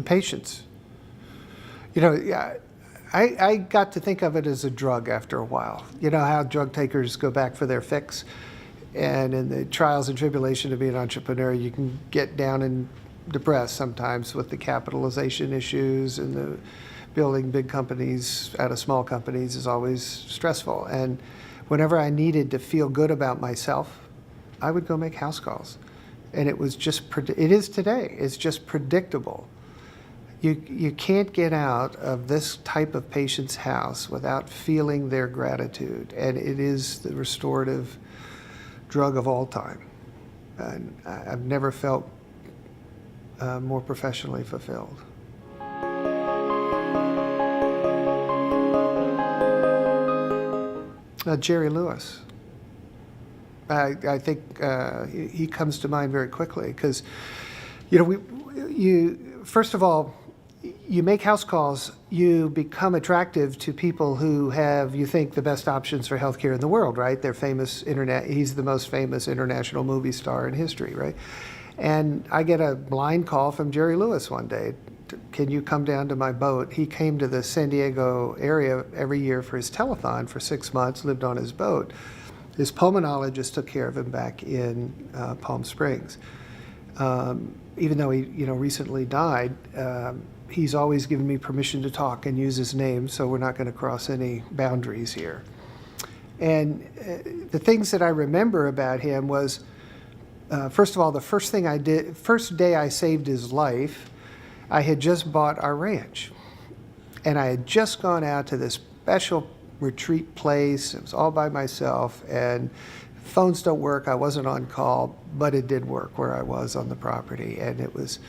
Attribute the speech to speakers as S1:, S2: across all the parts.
S1: patients. You know, yeah, I got to think of it as a drug after a while. You know how drug takers go back for their fix? And in the trials and tribulation of being an entrepreneur, you can get down and depressed sometimes with the capitalization issues, and the building big companies out of small companies is always stressful. And whenever I needed to feel good about myself, I would go make house calls. And it was just, it is today, it's just predictable. You can't get out of this type of patient's house without feeling their gratitude. And it is the restorative drug of all time. And I've never felt more professionally fulfilled. Jerry Lewis. I think he comes to mind very quickly because, you know, first of all, you make house calls, you become attractive to people who have, you think, the best options for healthcare in the world, right? They're famous he's the most famous international movie star in history, right? And I get a blind call from Jerry Lewis one day. Can you come down to my boat? He came to the San Diego area every year for his telethon for 6 months, lived on his boat. His pulmonologist took care of him back in Palm Springs. Even though he, you know, recently died, he's always given me permission to talk and use his name, so we're not going to cross any boundaries here. And the things that I remember about him was, first of all, the first thing I did, first day I saved his life, I had just bought our ranch. And I had just gone out to this special retreat place. It was all by myself, and phones don't work. I wasn't on call, but it did work where I was on the property. And it was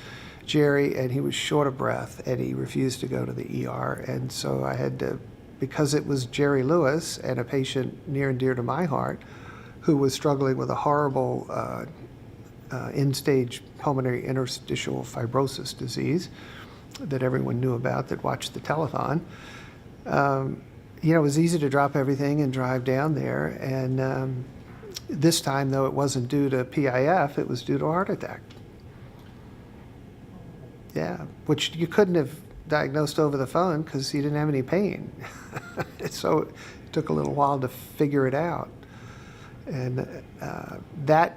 S1: Jerry, and he was short of breath, and he refused to go to the ER. And so I had to, because it was Jerry Lewis and a patient near and dear to my heart who was struggling with a horrible end-stage pulmonary interstitial fibrosis disease that everyone knew about that watched the telethon. You know, it was easy to drop everything and drive down there. And this time, though, it wasn't due to PIF, it was due to a heart attack. Yeah, which you couldn't have diagnosed over the phone because he didn't have any pain. So it took a little while to figure it out. And that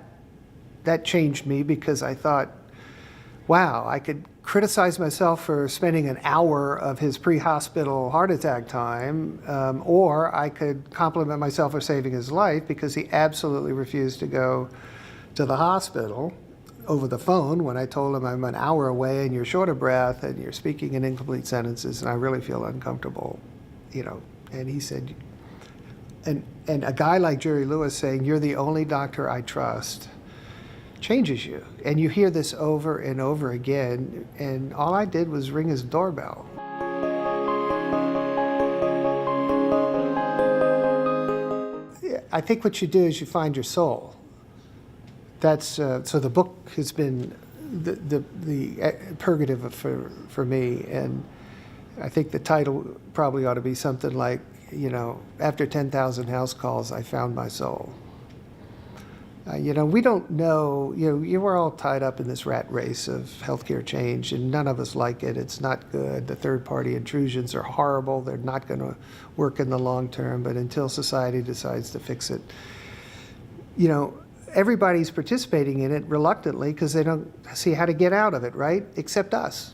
S1: changed me because I thought, wow, I could criticize myself for spending an hour of his pre-hospital heart attack time, or I could compliment myself for saving his life because he absolutely refused to go to the hospital over the phone when I told him I'm an hour away and you're short of breath and you're speaking in incomplete sentences and I really feel uncomfortable, you know. And he said, and a guy like Jerry Lewis saying, you're the only doctor I trust, changes you. And you hear this over and over again, and all I did was ring his doorbell. I think what you do is you find your soul. That's so the book has been the purgative for me, and I think the title probably ought to be something like, you know, after 10,000 house calls, I found my soul. You know, we don't know, you know, we're all tied up in this rat race of healthcare change, and none of us like it. It's not good. The third-party intrusions are horrible. They're not going to work in the long term, but until society decides to fix it, you know, everybody's participating in it reluctantly because they don't see how to get out of it, right? Except us.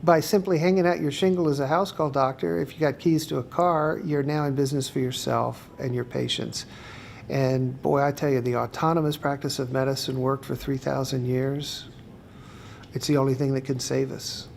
S1: By simply hanging out your shingle as a house call doctor, if you got keys to a car, you're now in business for yourself and your patients. And boy, I tell you, the autonomous practice of medicine worked for 3,000 years. It's the only thing that can save us.